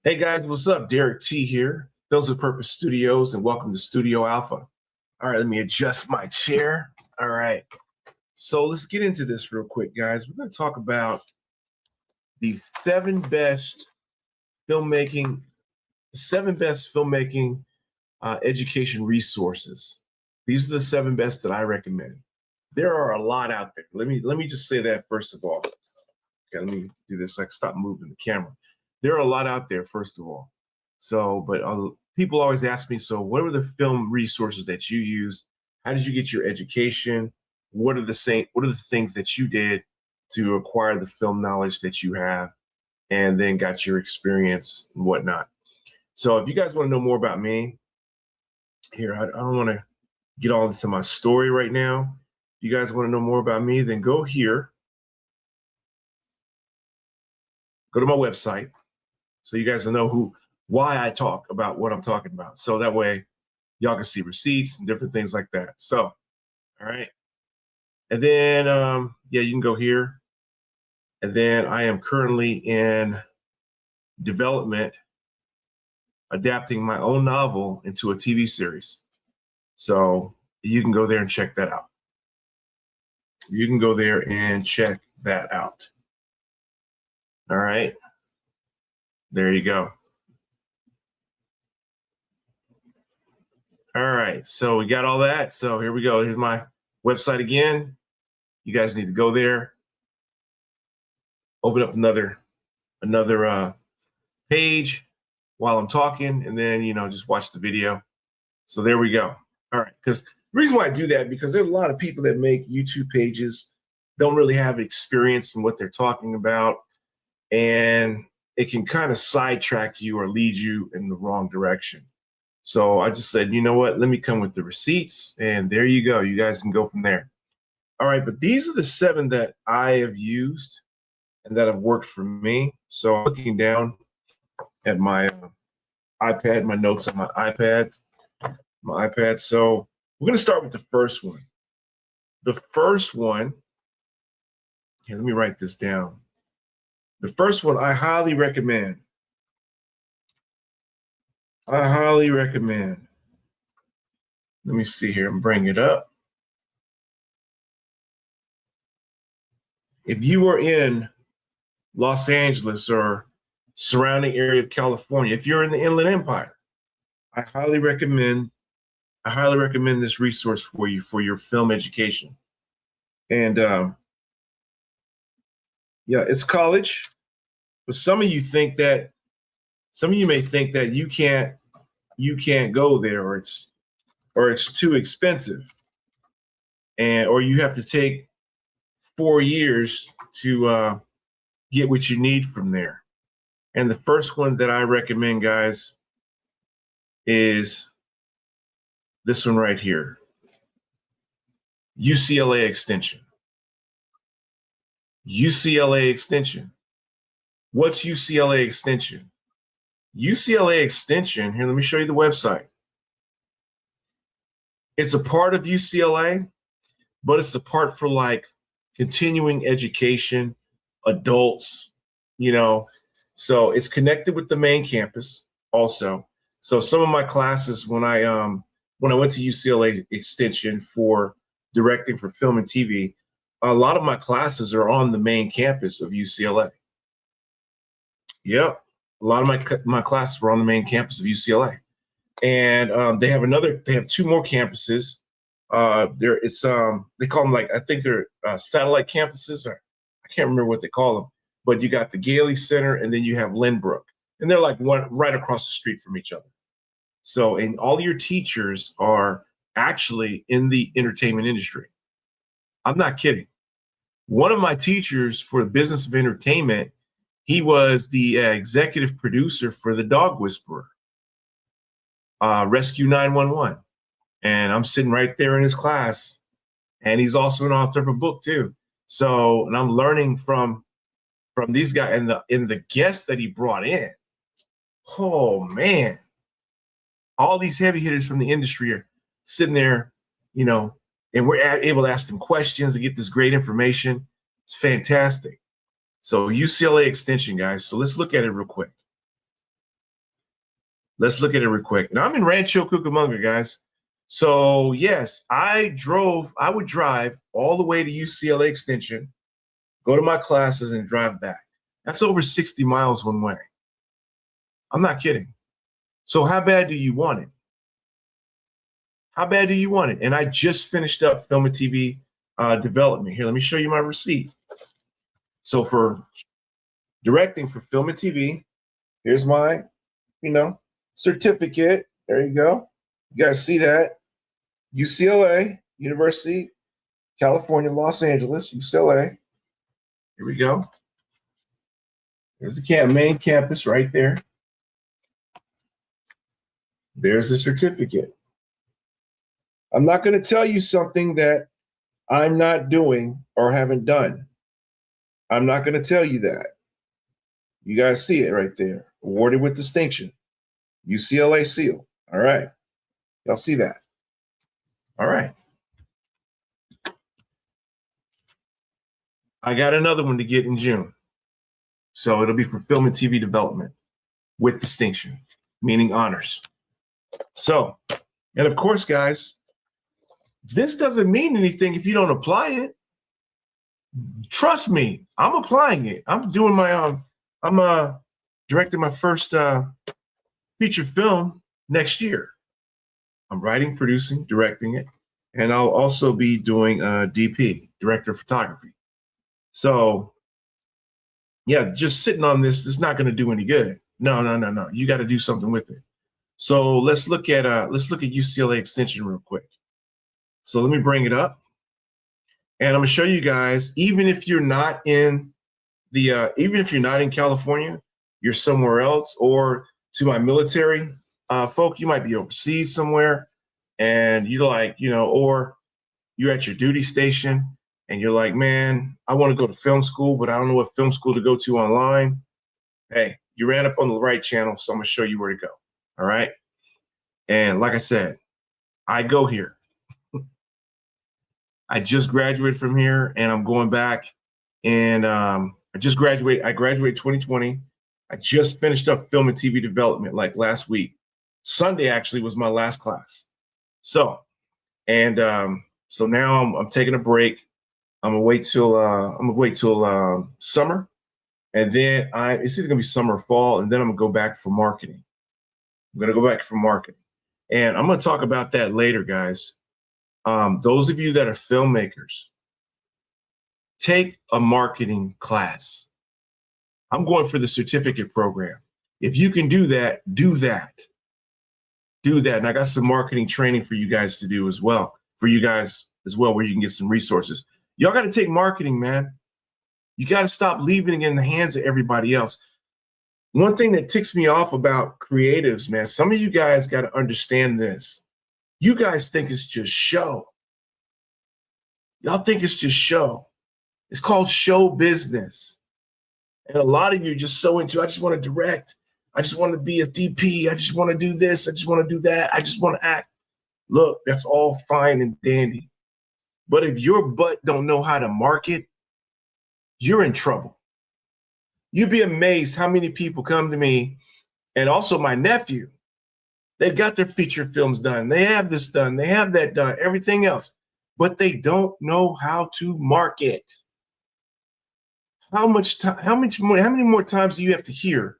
Hey guys, what's up? Derek T here, Films with Purpose Studios, and welcome to Studio Alpha. All right, let me adjust my chair. All right, so let's get into this real quick, guys. We're going to talk about the seven best filmmaking education resources. These are the seven best that I recommend. There are a lot out there. Let me just say that first of all. Okay, let me do this so I can stop moving the camera. There are a lot out there, first of all. So, but people always ask me, so what are the film resources that you use? How did you get your education? What are the things that you did to acquire the film knowledge that you have and then got your experience and whatnot? So if you guys want to know more about me, here, I don't want to get all into my story right now. If you guys want to know more about me, then go here. Go to my website so you guys will know why I talk about what I'm talking about. So that way y'all can see receipts and different things like that. So, all right. And then, yeah, you can go here. And then I am currently in development, adapting my own novel into a TV series. So you can go there and check that out. You can go there and check that out. All right. There you go. All right, so we got all that. So here we go. Here's my website again. You guys need to go there, open up another page while I'm talking, and then just watch the video. So there we go. All right, because the reason why I do that, because there's a lot of people that make YouTube pages, don't really have experience in what they're talking about, and it can kind of sidetrack you or lead you in the wrong direction. So I just said, you know what, let me come with the receipts, and there you go. You guys can go from there. All right, but these are the seven that I have used and that have worked for me. So I'm looking down at my iPad, my notes on my iPad. So we're going to start with the first one. The first one, here, let me write this down. The first one I highly recommend. Let me see here and bring it up. If you are in Los Angeles or surrounding area of California, if you're in the Inland Empire, I highly recommend this resource for you for your film education. And yeah, it's college, but some of you may think that you can't go there, or it's too expensive, or you have to take 4 years to get what you need from there. And the first one that I recommend, guys, is this one right here, UCLA Extension. UCLA Extension. What's UCLA Extension? UCLA Extension, here, let me show you the website. It's a part of UCLA, but it's a part for like continuing education, adults, so it's connected with the main campus also. So some of my classes, when I went to UCLA Extension for directing for film and TV, a lot of my classes are on the main campus of UCLA. Yep. A lot of my classes were on the main campus of UCLA, and they have two more campuses. They call them, like, I think they're satellite campuses, or I can't remember what they call them. But you got the Gailey Center, and then you have Lynbrook, and they're like one right across the street from each other. So, and all your teachers are actually in the entertainment industry. I'm not kidding. One of my teachers for the business of entertainment, he was the executive producer for The Dog Whisperer, Rescue 911. And I'm sitting right there in his class. And he's also an author of a book too. So, and I'm learning from these guys, and the guests that he brought in. Oh man, all these heavy hitters from the industry are sitting there, and we're able to ask them questions and get this great information. It's fantastic. So UCLA Extension, guys. So let's look at it real quick. Let's look at it real quick. And I'm in Rancho Cucamonga, guys. So yes, I would drive all the way to UCLA Extension, go to my classes and drive back. That's over 60 miles one way. I'm not kidding. So how bad do you want it? How bad do you want it? And I just finished up film and TV development. Here, let me show you my receipt. So for directing for film and TV, here's my, certificate. There you go. You guys see that? UCLA, University, California, Los Angeles, UCLA. Here we go. There's the main campus right there. There's the certificate. I'm not going to tell you something that I'm not doing or haven't done. I'm not going to tell you that. You guys see it right there. Awarded with distinction. UCLA seal. All right. Y'all see that? All right. I got another one to get in June. So it'll be for film and TV development with distinction, meaning honors. So, and of course, guys, this doesn't mean anything if you don't apply it. Trust me, I'm applying it. I'm doing my I'm directing my first feature film next year. I'm writing, producing, directing it, and I'll also be doing DP, director of photography. So, yeah, just sitting on this is not going to do any good. No. You got to do something with it. So let's look at UCLA Extension real quick. So let me bring it up, and I'm going to show you guys. Even if you're not in California, you're somewhere else, or to my military folk, you might be overseas somewhere, and you're like, or you're at your duty station, and you're like, man, I want to go to film school, but I don't know what film school to go to online. Hey, you ran up on the right channel, so I'm going to show you where to go. All right. And like I said, I go here. I just graduated from here, and I'm going back. And I graduated 2020. I just finished up film and TV development like last week. Sunday actually was my last class. So now I'm taking a break. I'm gonna wait till summer, and then it's either gonna be summer or fall, and then I'm gonna go back for marketing. And I'm gonna talk about that later, guys. Those of you that are filmmakers, take a marketing class. I'm going for the certificate program. If you can do that, do that. And I got some marketing training for you guys to do as well, where you can get some resources. Y'all got to take marketing, man. You got to stop leaving it in the hands of everybody else. One thing that ticks me off about creatives, man, some of you guys got to understand this. You guys think it's just show. Y'all think it's just show. It's called show business. And a lot of you are just so into, I just want to direct. I just want to be a DP. I just want to do this. I just want to do that. I just want to act. Look, that's all fine and dandy. But if your butt don't know how to market, you're in trouble. You'd be amazed how many people come to me, and also my nephew. They've got their feature films done. They have this done. They have that done, everything else. But they don't know how to market. How many more times do you have to hear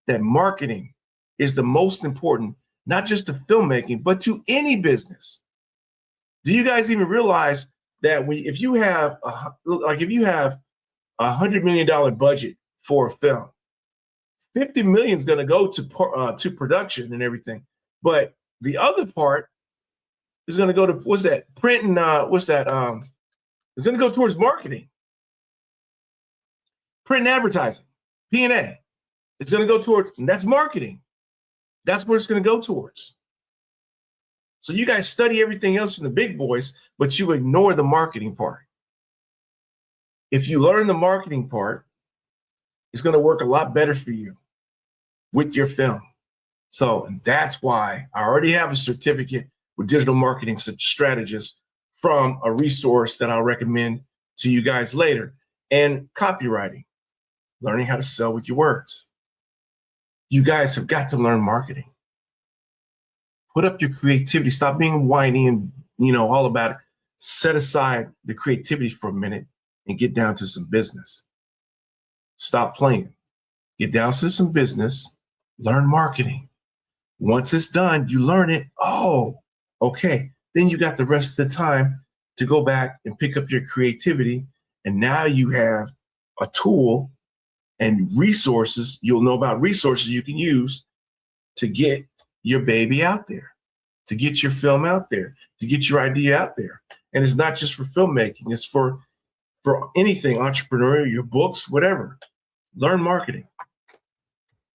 that marketing is the most important, not just to filmmaking, but to any business? Do you guys even realize that if you have $100 million budget for a film, 50 million is going to go to production and everything, but the other part is going to go to print and it's going to go towards marketing, print and advertising, P&A. It's going to go towards, and that's marketing. That's where it's going to go towards. So you guys study everything else from the big boys, but you ignore the marketing part. If you learn the marketing part, it's going to work a lot better for you with your film. So, and that's why I already have a certificate with digital marketing strategist from a resource that I'll recommend to you guys later. And copywriting, learning how to sell with your words. You guys have got to learn marketing. Put up your creativity. Stop being whiny and, all about it. Set aside the creativity for a minute and get down to some business. Stop playing. Get down to some business. Learn marketing. Once it's done, you learn it. Oh, okay. Then you got the rest of the time to go back and pick up your creativity. And now you have a tool and resources. You'll know about resources you can use to get your baby out there, to get your film out there, to get your idea out there. And it's not just for filmmaking. It's for anything, entrepreneurial, your books, whatever. Learn marketing.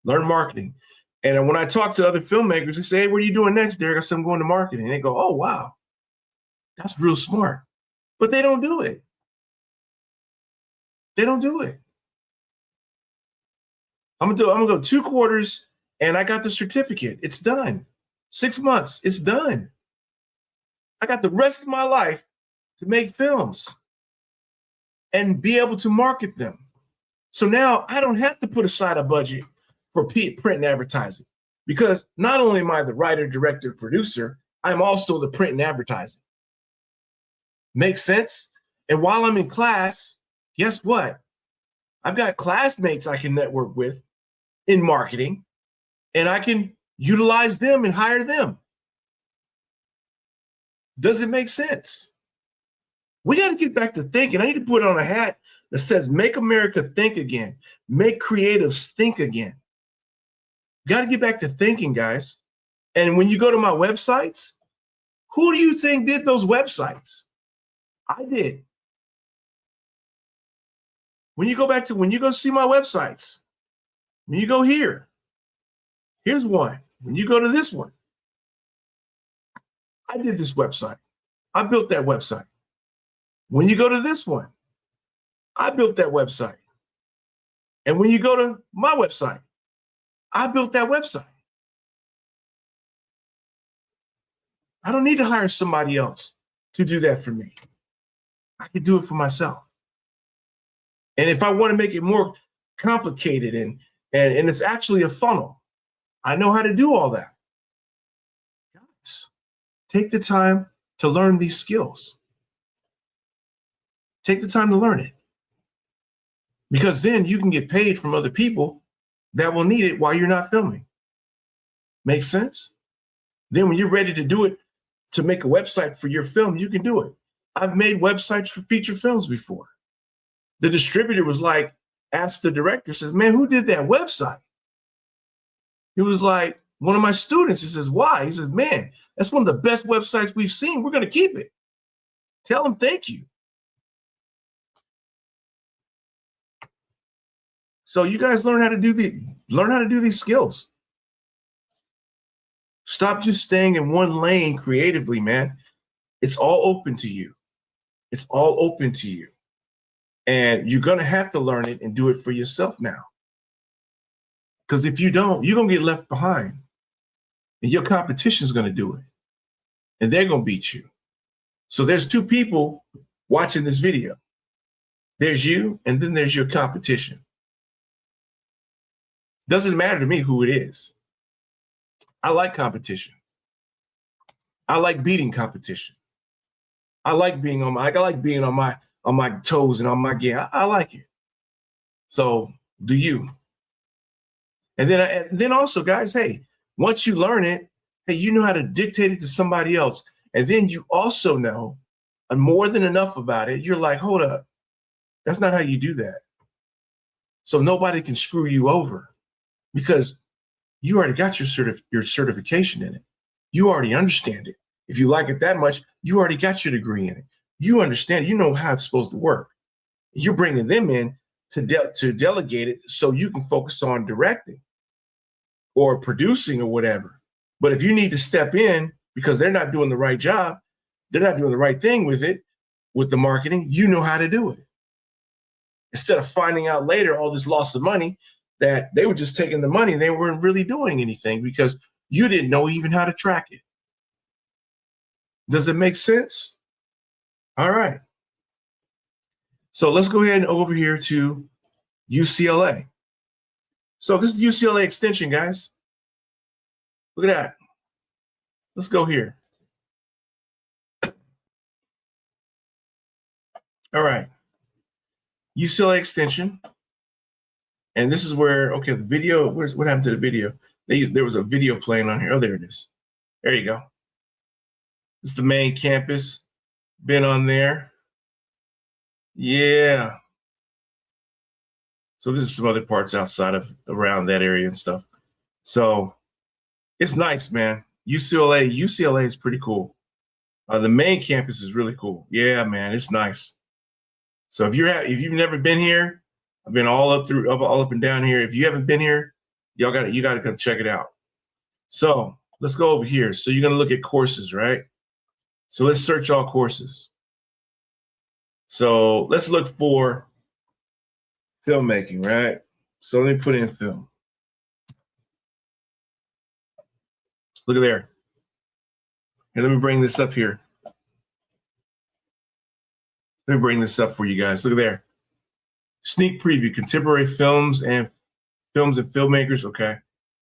Learn marketing. And when I talk to other filmmakers, they say, hey, what are you doing next, Derek? I said, I'm going to marketing. And they go, oh, wow, that's real smart. But they don't do it. They don't do it. I'm gonna go 2 quarters and I got the certificate. It's done. 6 months, it's done. I got the rest of my life to make films and be able to market them. So now I don't have to put aside a budget for print and advertising, because not only am I the writer, director, producer, I'm also the print and advertising. Makes sense? And while I'm in class, guess what? I've got classmates I can network with in marketing, and I can utilize them and hire them. Does it make sense? We got to get back to thinking. I need to put on a hat that says, make America think again. Make creatives think again. Got to get back to thinking, guys. And when you go to my websites, who do you think did those websites? I did. When you go see my websites, when you go here, here's one. When you go to this one, I did this website. I built that website. When you go to this one, I built that website. And when you go to my website, I built that website. I don't need to hire somebody else to do that for me. I can do it for myself. And if I want to make it more complicated and it's actually a funnel, I know how to do all that. Guys, take the time to learn these skills. Take the time to learn it. Because then you can get paid from other people that will need it while you're not filming. Make sense? Then when you're ready to do it, to make a website for your film, you can do it. I've made websites for feature films before. The distributor was like, asked the director, says, man, who did that website? He was like, one of my students. He says, why? He says, man, that's one of the best websites we've seen. We're going to keep it. Tell him thank you. So you guys learn how to do these skills. Stop just staying in one lane creatively, man. It's all open to you. It's all open to you. And you're going to have to learn it and do it for yourself now. Because if you don't, you're going to get left behind. And your competition is going to do it. And they're going to beat you. So there's 2 people watching this video. There's you, and then there's your competition. Doesn't matter to me who it is. I like competition. I like beating competition. I like being on my toes and on my game. I like it. So do you. And then also, guys, hey, once you learn it, hey, you know how to dictate it to somebody else. And then you also know more than enough about it. You're like, hold up. That's not how you do that. So nobody can screw you over because you already got your certification in it. You already understand it. If you like it that much, you already got your degree in it. You understand, you know how it's supposed to work. You're bringing them in to delegate it so you can focus on directing or producing or whatever. But if you need to step in because they're not doing the right job, they're not doing the right thing with it, with the marketing, you know how to do it. Instead of finding out later all this loss of money that they were just taking the money and they weren't really doing anything because you didn't know even how to track it. Does it make sense? All right. So let's go ahead and over here to UCLA. So this is UCLA Extension, guys. Look at that. Let's go here. All right. UCLA Extension. And this is where, okay, the video, what happened to the video? There was a video playing on here. Oh, there it is. There you go. It's the main campus. Been on there. Yeah. So this is some other parts outside of around that area and stuff. So it's nice, man. UCLA is pretty cool. The main campus is really cool. Yeah, man, it's nice. So if you've never been here, I've been all up and down here. If you haven't been here, you got to come check it out. So let's go over here. So you're going to look at courses, right? So let's search all courses. So let's look for filmmaking, right? So let me put in film. Look at there. Here, let me bring this up here. Let me bring this up for you guys. Look at there. Sneak preview, contemporary films and filmmakers. Okay.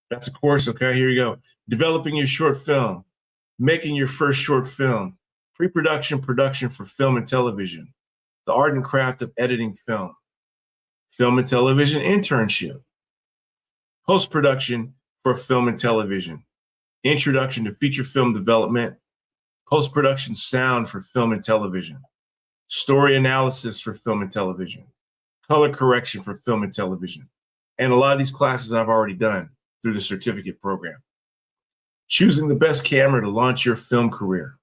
That's a course. Okay, here you go. Developing your short film, making your first short film, pre-production, production for film and television, the art and craft of editing film, film and television internship, post-production for film and television, introduction to feature film development, post-production sound for film and television, story analysis for film and television, color correction for film and television. And a lot of these classes I've already done through the certificate program. Choosing the best camera to launch your film career.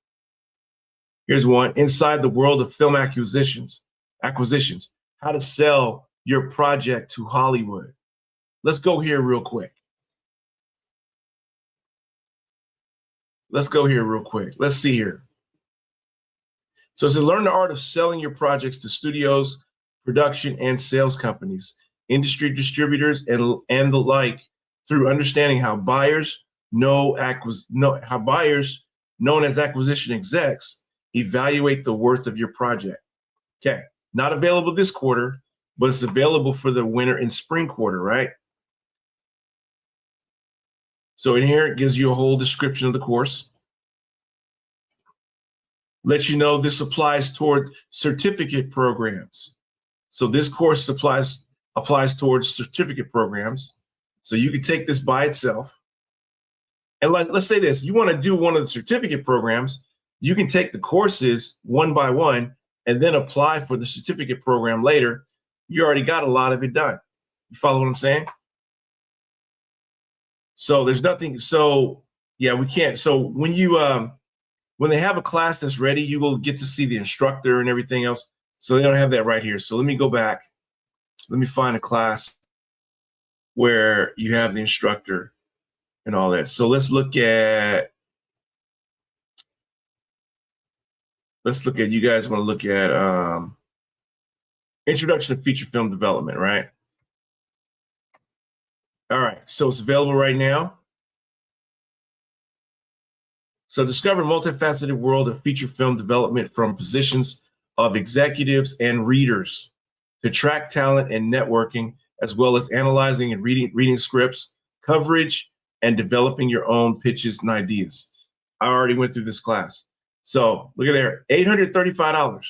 Here's one, inside the world of film acquisitions, how to sell your project to Hollywood. Let's go here real quick. Let's see here. So it's to learn the art of selling your projects to studios, production and sales companies, industry distributors, and the like, through understanding how buyers, known as acquisition execs, evaluate the worth of your project. Okay, not available this quarter, but it's available for the winter and spring quarter, right? So in here, it gives you a whole description of the course. Let you know this applies toward certificate programs. So this course applies towards certificate programs. So you can take this by itself. And let's say this, you want to do one of the certificate programs, you can take the courses one by one and then apply for the certificate program later. You already got a lot of it done. You follow what I'm saying? So there's nothing. So yeah, we can't. So when they have a class that's ready, you will get to see the instructor and everything else. So they don't have that right here. So let me go back. Let me find a class where you have the instructor and all that. So let's look at, you guys want to look at introduction to feature film development, right? All right, so it's available right now. So discover multifaceted world of feature film development from positions of executives and readers to track talent and networking, as well as analyzing and reading scripts, coverage, and developing your own pitches and ideas. I already went through this class. So look at there, $835.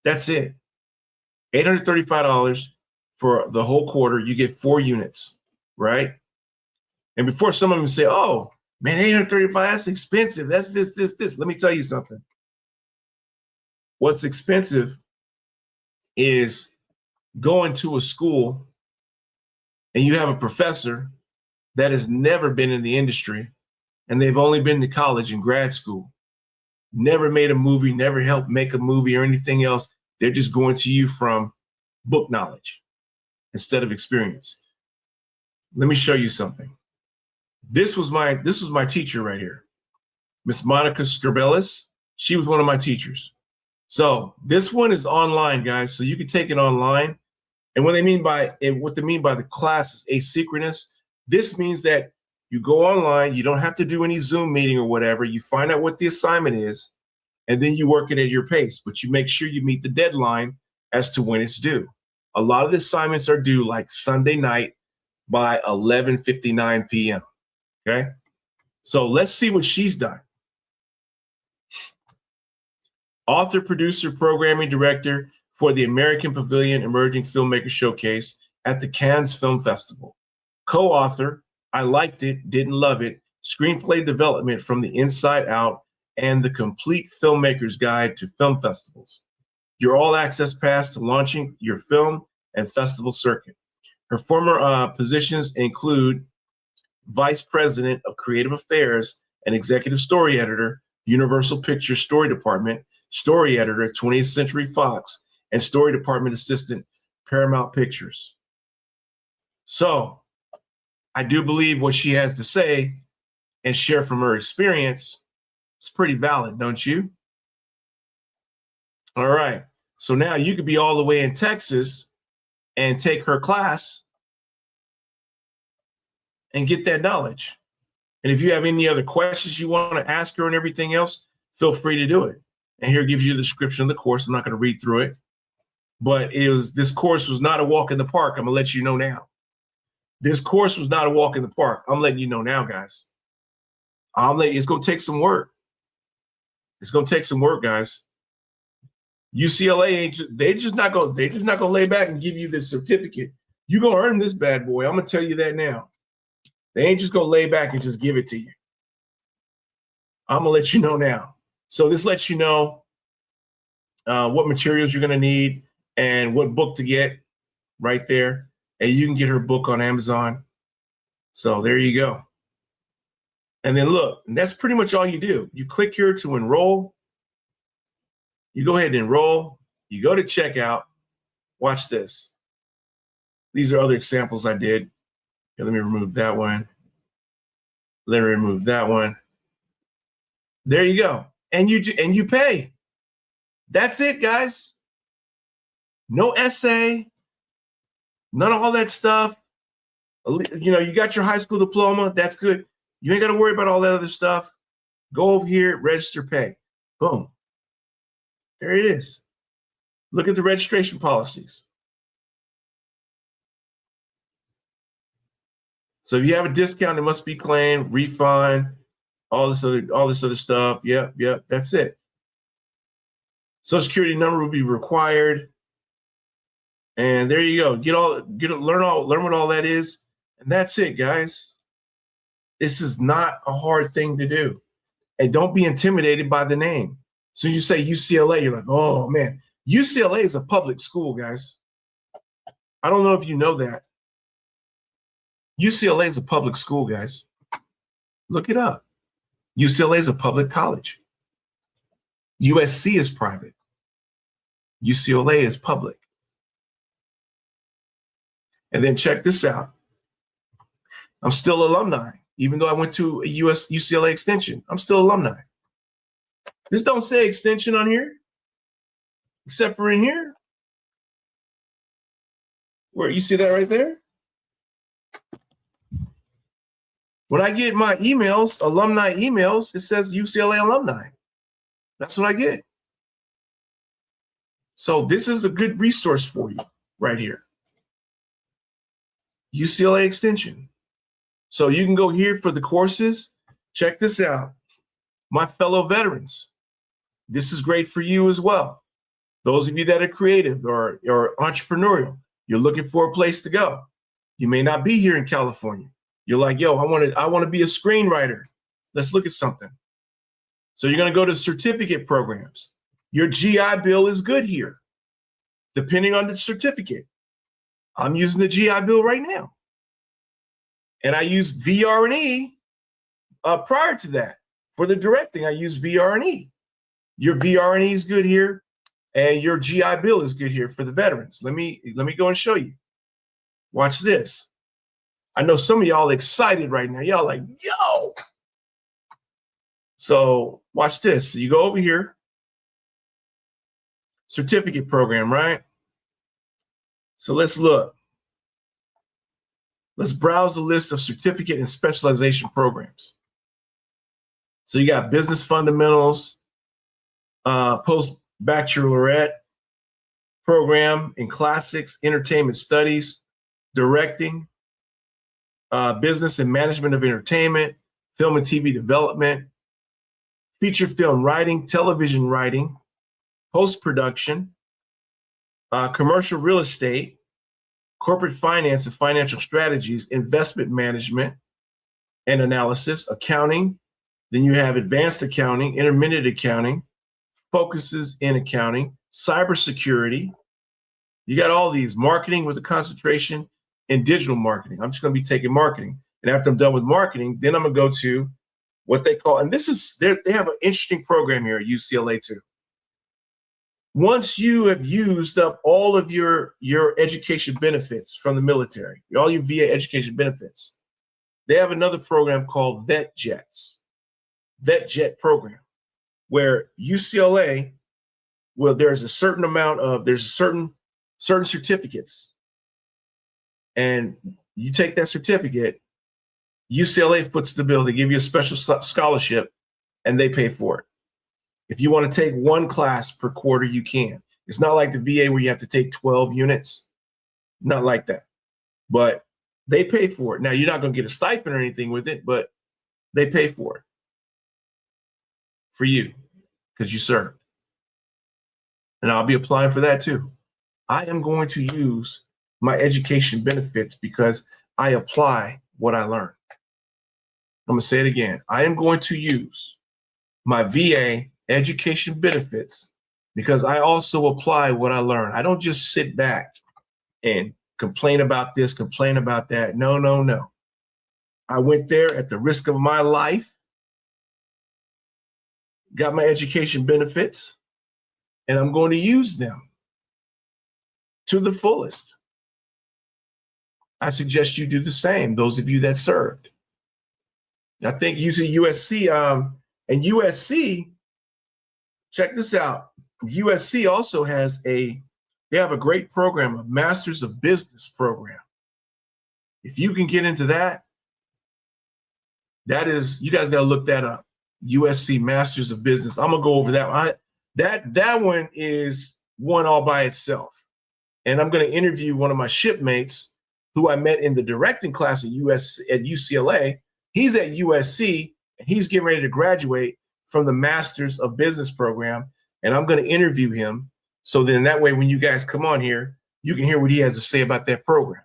That's it. $835 for the whole quarter. You get 4 units, right? And before some of them say, oh, man, $835, that's expensive. That's this. Let me tell you something. What's expensive is going to a school and you have a professor that has never been in the industry and they've only been to college and grad school, never made a movie, never helped make a movie or anything else. They're just going to you from book knowledge instead of experience. Let me show you something. This was my teacher right here, Miss Monica Scribelis. She was one of my teachers. So this one is online, guys. So you can take it online. And what they mean by the class is asynchronous. This means that you go online, you don't have to do any Zoom meeting or whatever. You find out what the assignment is, and then you work it at your pace, but you make sure you meet the deadline as to when it's due. A lot of the assignments are due like Sunday night by 11:59 p.m. Okay. So let's see what she's done. Author, producer, programming director for the American Pavilion Emerging Filmmaker Showcase at the Cannes Film Festival. Co-author, I Liked It, Didn't Love It, Screenplay Development from the Inside Out, and the Complete Filmmaker's Guide to Film Festivals. Your all-access pass to launching your film and festival circuit. Her former positions include Vice President of Creative Affairs and Executive Story Editor, Universal Pictures Story Department, Story Editor, 20th Century Fox, and Story Department Assistant, Paramount Pictures. So I do believe what she has to say and share from her experience is pretty valid, don't you? All right. So now you could be all the way in Texas and take her class and get that knowledge. And if you have any other questions you want to ask her and everything else, feel free to do it. And here gives you the description of the course. I'm not going to read through it, but this course was not a walk in the park. I'm gonna let you know now. This course was not a walk in the park. I'm letting you know now, guys. It's gonna take some work. It's gonna take some work, guys. UCLA they're just not gonna lay back and give you this certificate. You're gonna earn this bad boy. I'm gonna tell you that now. They ain't just gonna lay back and just give it to you. I'm gonna let you know now. So this lets you know what materials you're gonna need and what book to get right there. And you can get her book on Amazon. So there you go. And then look, and that's pretty much all you do. You click here to enroll. You go ahead and enroll. You go to checkout. Watch this. These are other examples I did. Okay, let me remove that one. Let me remove that one. There you go. And you pay. That's it, guys. No essay. None of all that stuff. You know, you got your high school diploma. That's good. You ain't got to worry about all that other stuff. Go over here, register, pay. Boom. There it is. Look at the registration policies. So if you have a discount, it must be claimed, refund, all this other stuff. Yep, that's it. Social Security number will be required. And there you go. Learn what all that is. And that's it, guys. This is not a hard thing to do. And don't be intimidated by the name. So you say UCLA, you're like, oh man, UCLA is a public school, guys. I don't know if you know that. UCLA is a public school, guys. Look it up. UCLA is a public college. USC is private. UCLA is public. And then check this out. I'm still alumni, even though I went to a UCLA Extension. I'm still alumni. This don't say Extension on here, except for in here. Where you see that right there? When I get my emails, alumni emails, it says UCLA alumni. That's what I get. So this is a good resource for you right here. UCLA Extension. So you can go here for the courses. Check this out. My fellow veterans, this is great for you as well. Those of you that are creative or entrepreneurial, you're looking for a place to go. You may not be here in California. You're like, yo, I want to be a screenwriter. Let's look at something. So you're going to go to certificate programs. Your GI Bill is good here, depending on the certificate. I'm using the GI Bill right now. And I use VR&E prior to that. For the directing, I use VR&E. Your VR&E is good here, and your GI Bill is good here for the veterans. Let me go and show you. Watch this. I know some of y'all excited right now. Y'all like, yo. So watch this. So you go over here. Certificate program, right? So let's look. Let's browse the list of certificate and specialization programs. So you got business fundamentals, post-baccalaureate program in classics, entertainment studies, directing, business and management of entertainment, film and TV development, feature film writing, television writing, post-production, commercial real estate, corporate finance and financial strategies, investment management and analysis, accounting. Then you have advanced accounting, intermediate accounting, focuses in accounting, cybersecurity. You got all these, marketing with a concentration in digital marketing. I'm just going to be taking marketing. And after I'm done with marketing, then I'm going to go to what they call, and this is, they have an interesting program here at UCLA too. Once you have used up all of your education benefits from the military, all your VA education benefits, they have another program called Vet Jet program, where UCLA, well, there's a certain amount of, there's a certain certificates, and you take that certificate, UCLA foots the bill, they give you a special scholarship, and they pay for it. If you want to take one class per quarter, you can. It's not like the VA where you have to take 12 units, not like that. But they pay for it. Now, you're not going to get a stipend or anything with it, but they pay for it for you because you served. And I'll be applying for that too. I am going to use my education benefits because I apply what I learned. I'm going to say it again. I am going to use my VA education benefits because I also apply what I learned. I don't just sit back and complain about this, complain about that. No, no, no. I went there at the risk of my life, got my education benefits, and I'm going to use them to the fullest. I suggest you do the same, those of you that served. I think using USC, and USC, check this out. USC also has they have a great program, a Masters of Business program. If you can get into that, that is, you guys got to look that up. USC Masters of Business. I'm gonna go over that one. That one is one all by itself. And I'm gonna interview one of my shipmates who I met in the directing class at UCLA. He's at USC and he's getting ready to graduate from the Masters of Business program. And I'm gonna interview him. So then that way, when you guys come on here, you can hear what he has to say about that program,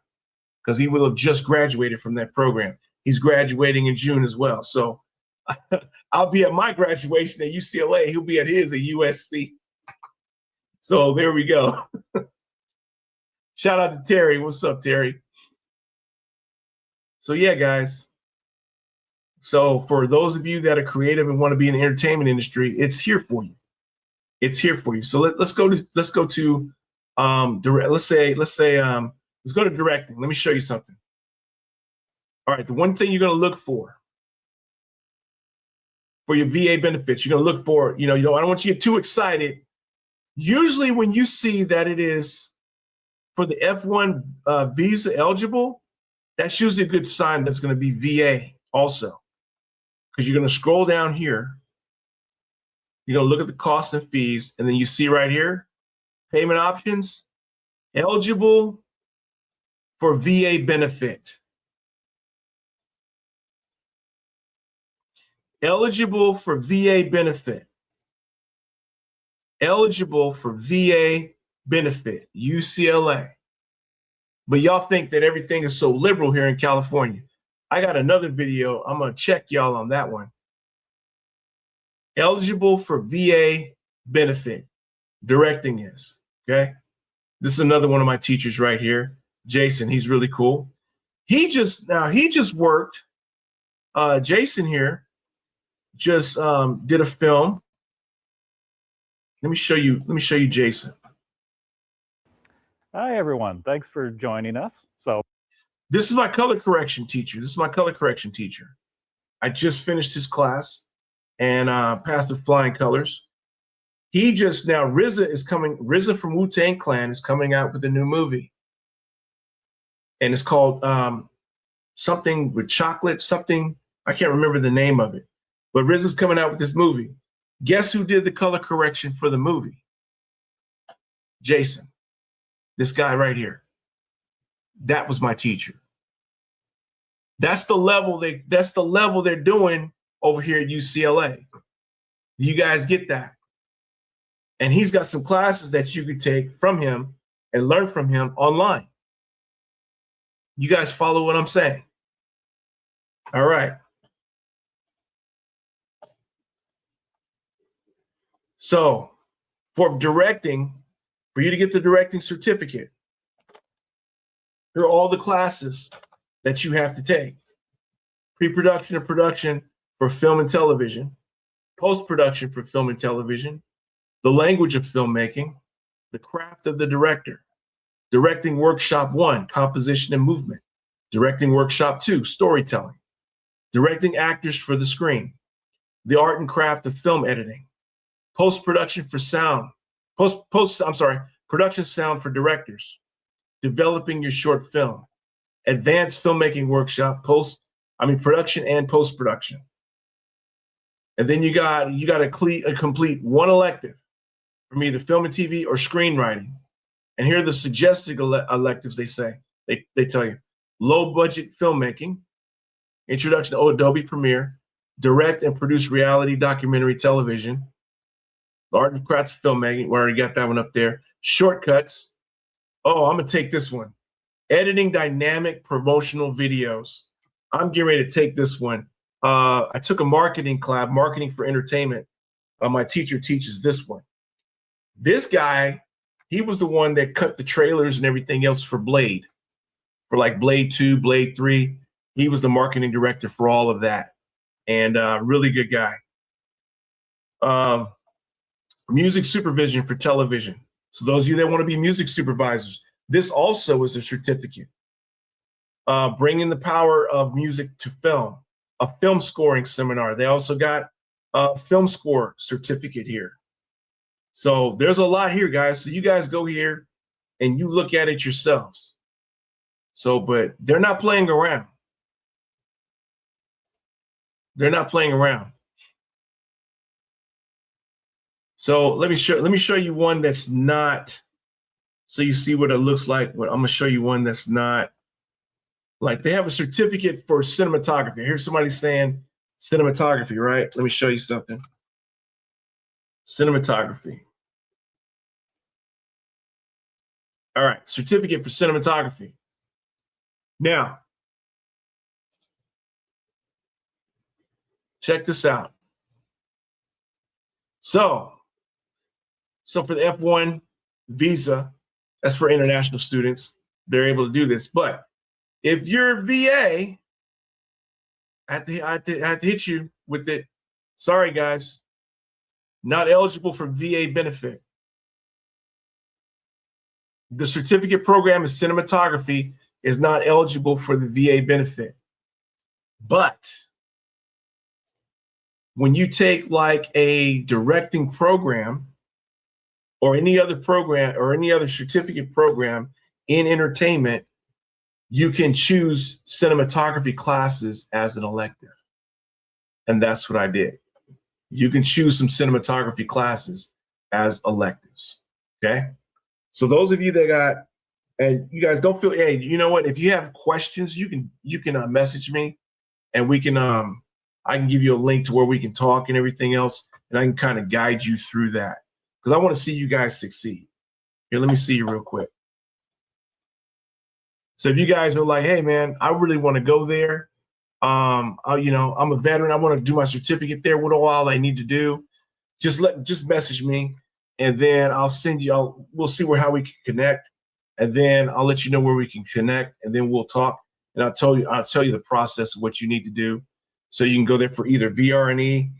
because he will have just graduated from that program. He's graduating in June as well. So I'll be at my graduation at UCLA. He'll be at his at USC. So there we go. Shout out to Terry. What's up, Terry? So yeah, guys. So for those of you that are creative and want to be in the entertainment industry, it's here for you. It's here for you. So let's go to directing. Let me show you something. All right, the one thing you're going to look for your VA benefits, you're going to look for, I don't want you to get too excited. Usually when you see that it is for the F1 visa eligible, that's usually a good sign that's going to be VA also, because you're going to scroll down here. You're going to look at the costs and fees, and then you see right here, payment options, eligible for VA benefit. Eligible for VA benefit. Eligible for VA benefit, UCLA. But y'all think that everything is so liberal here in California. I got another video. I'm going to check y'all on that one. Eligible for VA benefit. Directing is, okay? This is another one of my teachers right here. Jason, he's really cool. He just worked, Jason here, just did a film. Let me show you Jason. Hi, everyone. Thanks for joining us. So this is my color correction teacher. I just finished his class and passed with flying colors. He just now, RZA from Wu-Tang Clan is coming out with a new movie. And it's called something with chocolate, something, I can't remember the name of it. But RZA's coming out with this movie. Guess who did the color correction for the movie? Jason. This guy right here. That was my teacher. That's the level they're doing over here at UCLA. You guys get that? And he's got some classes that you could take from him and learn from him online. You guys follow what I'm saying? All right. So for directing, for you to get the directing certificate, here are all the classes that you have to take. Pre-production and production for film and television, post-production for film and television, the language of filmmaking, the craft of the director, directing workshop 1, composition and movement, directing workshop 2, storytelling, directing actors for the screen, the art and craft of film editing, post-production for sound, production sound for directors, developing your short film, advanced filmmaking workshop, production and post-production. And then you got to complete one elective from either film and TV or screenwriting. And here are the suggested electives they say. They tell you: low budget filmmaking, introduction to Adobe Premiere, direct and produce reality documentary television, the art and crafts of filmmaking. We already got that one up there. Shortcuts. Oh, I'm gonna take this one. Editing dynamic promotional videos. I'm getting ready to take this one. I took a marketing class, marketing for entertainment. My teacher teaches this one. This guy, he was the one that cut the trailers and everything else for Blade, for like Blade 2, Blade 3. He was the marketing director for all of that, and really good guy. Music supervision for television. So those of you that want to be music supervisors, this also is a certificate. Bringing the power of music to film, a film scoring seminar. They also got a film score certificate here. So there's a lot here, guys. So you guys go here and you look at it yourselves. So, but they're not playing around. They're not playing around. So let me show you one that's not, so you see what it looks like. But I'm gonna show you one that's not, like they have a certificate for cinematography. Here's somebody saying cinematography, right? Let me show you something. Cinematography. All right, certificate for cinematography. Now, check this out. So for the F1 visa, that's for international students. They're able to do this. But if you're VA, I have to hit you with it. Sorry, guys, not eligible for VA benefit. The certificate program in cinematography is not eligible for the VA benefit. But when you take like a directing program or any other program or any other certificate program in entertainment, you can choose cinematography classes as an elective. And that's what I did. You can choose some cinematography classes as electives, okay? So those of you that got, and you guys don't feel, hey, you know what? If you have questions, you can message me, and we can, I can give you a link to where we can talk and everything else, and I can kind of guide you through that because I want to see you guys succeed. Here, let me see you real quick. So if you guys are like, hey man, I really want to go there. I'm a veteran. I want to do my certificate there. What all I need to do? Just message me, and then I'll send you. We'll see how we can connect, and then I'll let you know where we can connect, and then we'll talk. And I'll tell you the process of what you need to do, so you can go there for either VRNE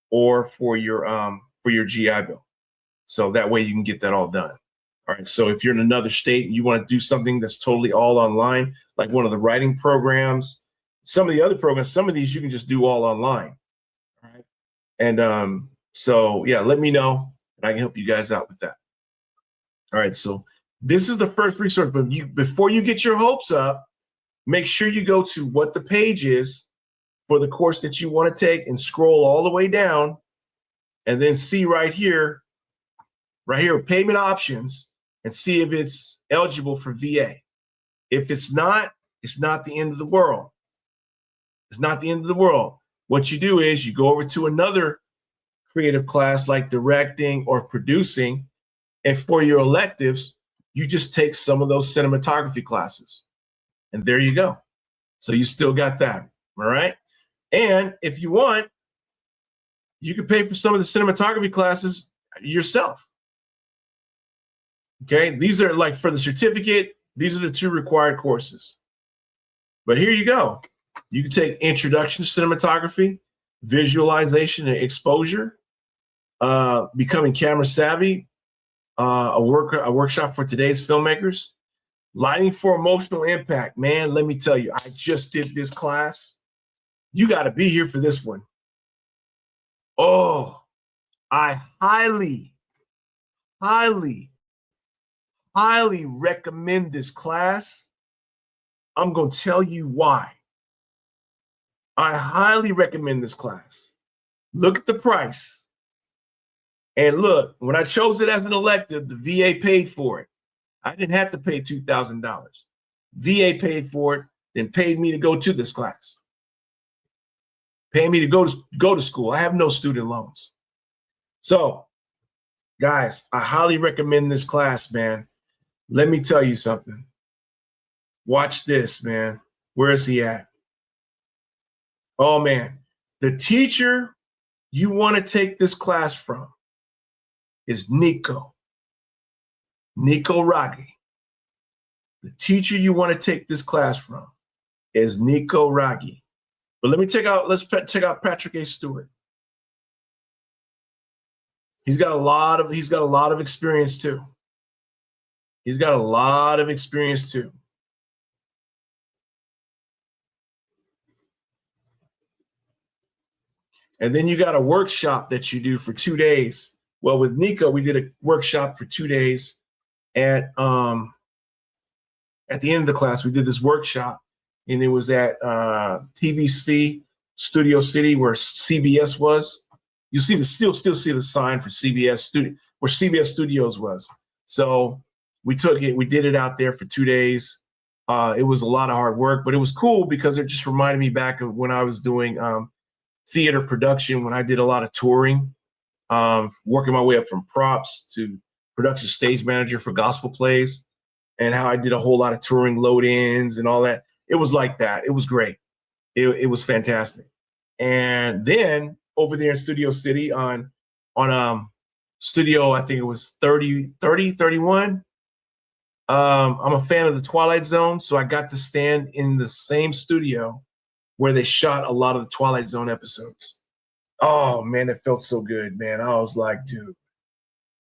or for your GI Bill. So that way you can get that all done. All right. So if you're in another state and you want to do something that's totally all online, like one of the writing programs, some of the other programs, some of these you can just do all online. All right. And so yeah, let me know and I can help you guys out with that. All right. So this is the first resource, but before you get your hopes up, make sure you go to what the page is for the course that you want to take and scroll all the way down and then see right here, payment options, and see if it's eligible for VA. If it's not the end of the world. It's not the end of the world. What you do is you go over to another creative class like directing or producing, and for your electives, you just take some of those cinematography classes. And there you go. So you still got that, all right? And if you want, you can pay for some of the cinematography classes yourself. Okay, these are like for the certificate, these are the 2 required courses. But here you go. You can take Introduction to Cinematography, Visualization and Exposure, Becoming Camera Savvy, a workshop for today's filmmakers, Lighting for Emotional Impact. Man, let me tell you, I just did this class. You got to be here for this one. Oh, I highly, highly, highly recommend this class. I'm going to tell you why. I highly recommend this class. Look at the price. And look, when I chose it as an elective, the VA paid for it. I didn't have to pay $2,000. VA paid for it, then paid me to go to this class. Pay me to go to school. I have no student loans. So, guys, I highly recommend this class, man. Let me tell you something. Watch this, man. Where is he at? Oh, man. The teacher you want to take this class from is Nico Raggi. The teacher you want to take this class from is Nico Raggi. But let's check out Patrick A. Stewart. He's got a lot of experience too. He's got a lot of experience too. And then you got a workshop that you do for 2 days. Well, with Nico, we did a workshop for 2 days. At the end of the class, we did this workshop, and it was at TVC Studio City, where CBS was. You see still see the sign for CBS Studio, where CBS Studios was. So we did it out there for 2 days. It was a lot of hard work, but it was cool because it just reminded me back of when I was doing theater production, when I did a lot of touring, working my way up from props to production stage manager for gospel plays, and how I did a whole lot of touring load-ins and all that. It was like that. It was great. It was fantastic. And then over there in Studio City on studio, I think it was 31. I'm a fan of the Twilight Zone, so I got to stand in the same studio where they shot a lot of the Twilight Zone episodes. Oh, man, it felt so good, man. I was like, dude,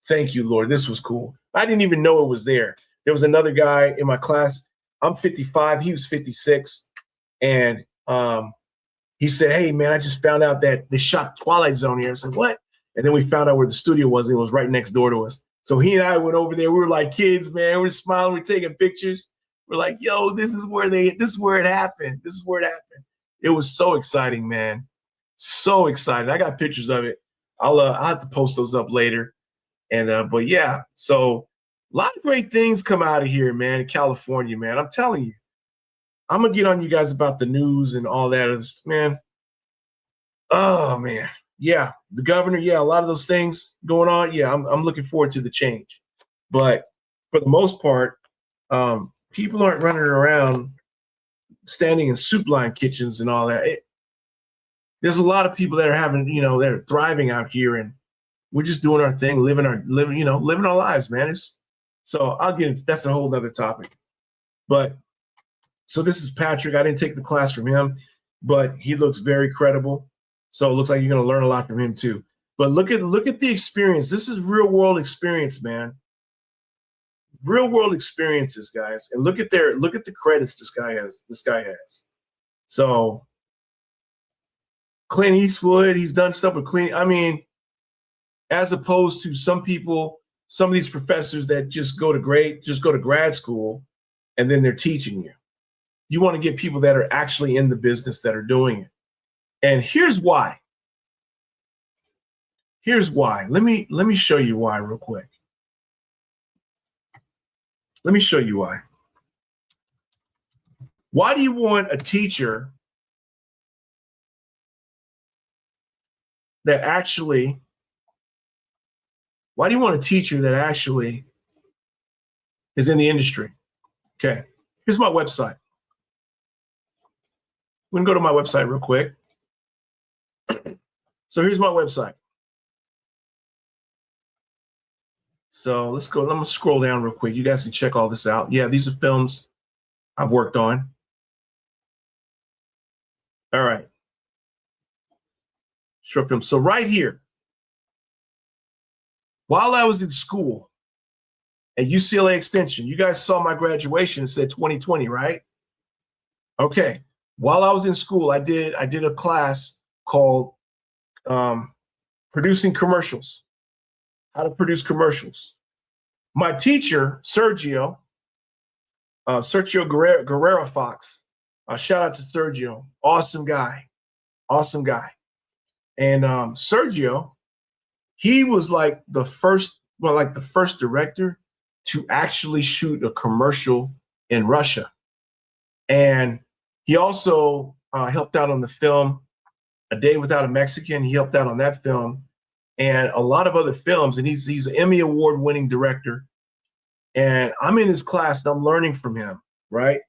thank you, Lord. This was cool. I didn't even know it was there. There was another guy in my class. I'm 55. He was 56. And he said, hey, man, I just found out that they shot Twilight Zone here. I said, what? And then we found out where the studio was. And it was right next door to us. So he and I went over there. We were like kids, man. We were smiling. We were taking pictures. We're like, yo, this is where it happened. This is where it happened. It was so exciting, man. So exciting. I got pictures of it. I'll have to post those up later. And but yeah, so a lot of great things come out of here, man, in California, man. I'm telling you. I'm gonna get on you guys about the news and all that, man. Oh man, yeah, the governor, yeah, a lot of those things going on. Yeah, I'm looking forward to the change, but for the most part, people aren't running around standing in soup line kitchens and all that. There's a lot of people that are they're thriving out here, and we're just doing our thing, living our lives, man. That's a whole nother topic. But so this is Patrick. I didn't take the class from him, but he looks very credible. So it looks like you're going to learn a lot from him too. But look at the experience. This is real world experience, man. Real world experiences, guys. And look at the credits this guy has. So Clint Eastwood, he's done stuff with Clint. I mean, as opposed to some of these professors that just go to grad school and then they're teaching you. You want to get people that are actually in the business that are doing it. And here's why. Let me show you why real quick. Let me show you why. Why do you want a teacher that actually, why do you want a teacher that actually is in the industry? Okay, here's my website. We can go to my website real quick. So here's my website. So let's go. I'm gonna scroll down real quick. You guys can check all this out. Yeah, these are films I've worked on. All right. Short film. So right here, while I was in school at UCLA Extension, you guys saw my graduation. It said 2020, right? Okay. While I was in school, I did a class called producing commercials. How to produce commercials. My teacher, Sergio Guerrero Fox. Shout out to Sergio. Awesome guy. Awesome guy. And Sergio, he was like the first director to actually shoot a commercial in Russia. And he also helped out on the film A Day Without a Mexican. He helped out on that film and a lot of other films. And he's an Emmy Award-winning director. And I'm in his class and I'm learning from him, right?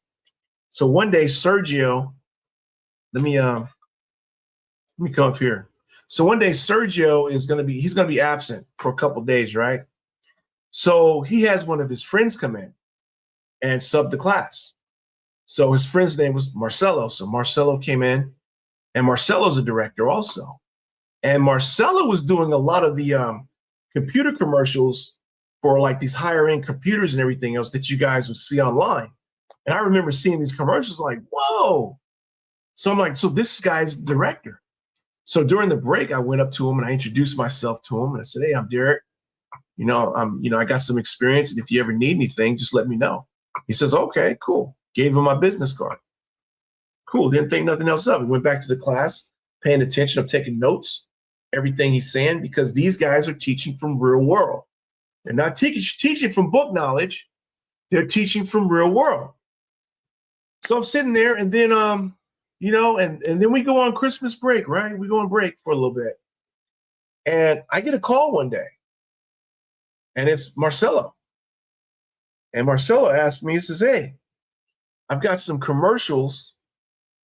So one day, Sergio, let me come up here. So one day, Sergio he's gonna be absent for a couple days, right? So he has one of his friends come in and sub the class. So his friend's name was Marcelo. So Marcelo came in, and Marcelo's a director also. And Marcelo was doing a lot of the computer commercials for like these higher end computers and everything else that you guys would see online. And I remember seeing these commercials like, whoa. So I'm like, so this guy's the director. So during the break, I went up to him and I introduced myself to him and I said, hey, I'm Derek. I got some experience. And if you ever need anything, just let me know. He says, okay, cool. Gave him my business card. Cool. Didn't think nothing else of it. Went back to the class, paying attention. I'm taking notes, everything he's saying, because these guys are teaching from real world. They're not teaching from book knowledge. They're teaching from real world. So I'm sitting there and then, and then we go on Christmas break, right? We go on break for a little bit. And I get a call one day and it's Marcelo. And Marcelo asked me, he says, hey, I've got some commercials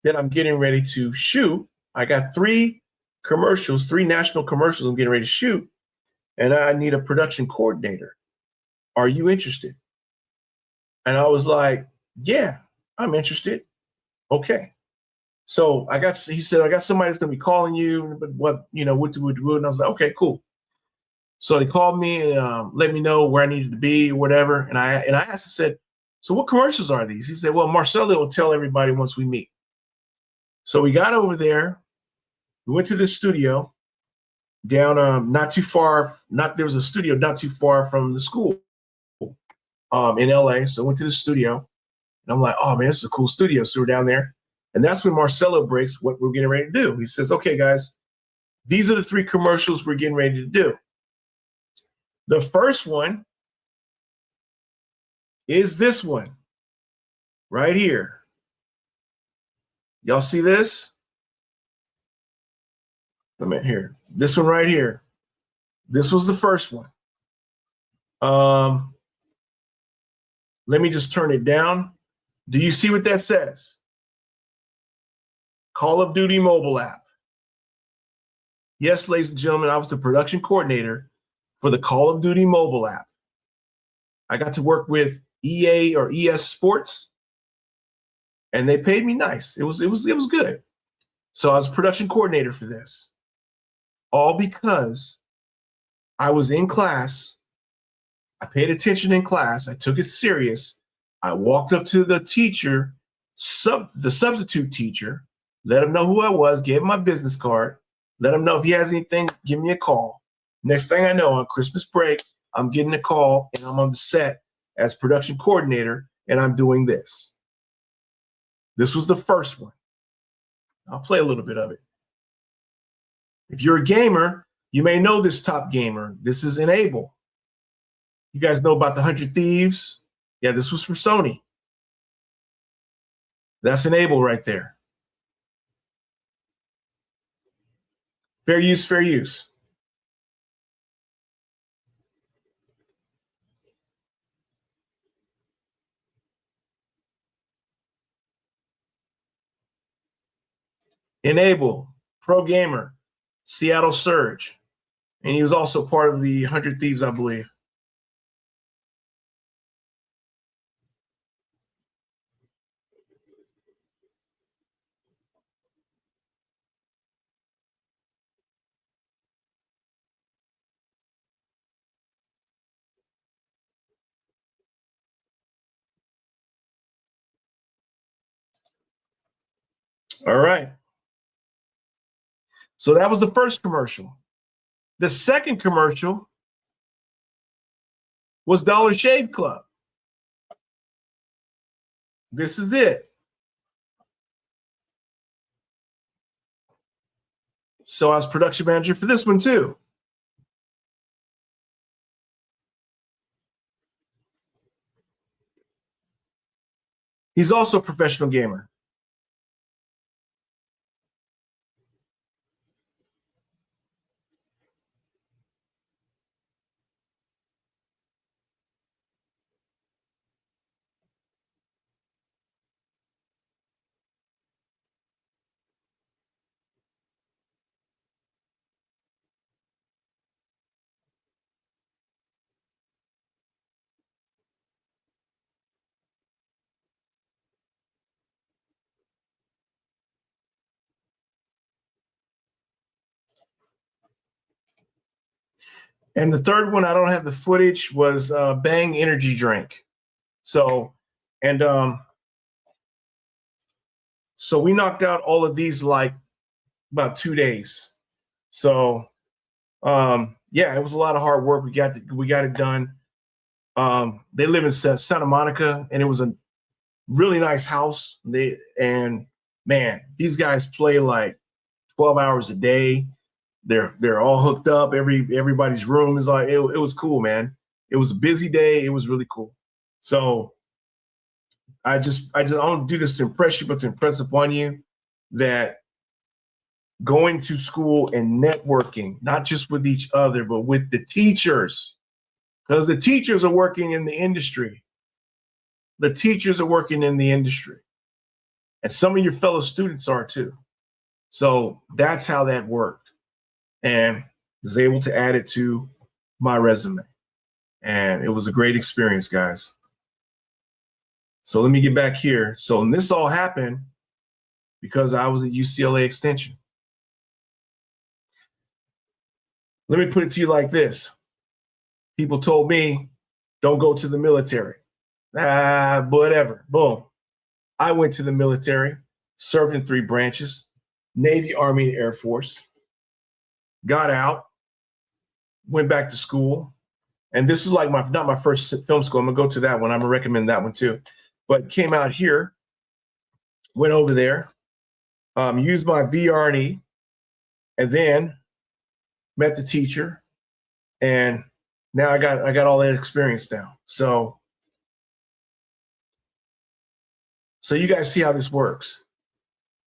that I'm getting ready to shoot. I got three national commercials I'm getting ready to shoot. And I need a production coordinator. Are you interested? And I was like, yeah, I'm interested. Okay. So he said, I got somebody that's going to be calling you, but what to do. And I was like, okay, cool. So they called me and let me know where I needed to be or whatever. And I asked, I said, so what commercials are these? He said, well, Marcelo will tell everybody once we meet. So we got over there. We went to the studio down there was a studio not too far from the school in LA. So I went to the studio and I'm like, oh man, this is a cool studio. So we're down there. And that's when Marcelo breaks what we're getting ready to do. He says, okay, guys, these are the three commercials we're getting ready to do. The first one is this one right here. Y'all see this? Wait a minute here. This one right here. This was the first one. Let me just turn it down. Do you see what that says? Call of Duty mobile app. Yes, ladies and gentlemen, I was the production coordinator for the Call of Duty mobile app. I got to work with EA or ES Sports, and they paid me nice. It was good. So I was production coordinator for this, all because I was in class. I paid attention in class. I took it serious. I walked up to the teacher, the substitute teacher, let him know who I was, gave him my business card, let him know if he has anything, give me a call. Next thing I know, on Christmas break, I'm getting a call and I'm on the set as production coordinator and I'm doing this. This was the first one. I'll play a little bit of it. If you're a gamer, you may know this top gamer. This is Enable. You guys know about the 100 Thieves? Yeah, this was for Sony. That's Enable right there. Fair use, fair use. Enable, Pro Gamer, Seattle Surge. And he was also part of the 100 Thieves, I believe. All right. So that was the first commercial. The second commercial was Dollar Shave Club. This is it. So I was production manager for this one too. He's also a professional gamer. And the third one, I don't have the footage, was Bang Energy Drink. So, and so we knocked out all of these like about 2 days. So, yeah, it was a lot of hard work. We got it done. They live in Santa Monica, and it was a really nice house. Man, these guys play like 12 hours a day. They're all hooked up. Everybody's room is like, it was cool, man. It was a busy day. It was really cool. So I don't do this to impress you, but to impress upon you that going to school and networking, not just with each other, but with the teachers, because the teachers are working in the industry. The teachers are working in the industry. And some of your fellow students are too. So that's how that worked. And was able to add it to my resume. And it was a great experience, guys. So let me get back here. So and this all happened because I was at UCLA Extension. Let me put it to you like this. People told me, don't go to the military. Whatever. Boom. I went to the military, served in 3 branches, Navy, Army, and Air Force. Got out, went back to school. And this is like not my first film school. I'm gonna go to that one. I'm gonna recommend that one too. But came out here, went over there, used my VRE, and then met the teacher. And now I got all that experience now. So you guys see how this works.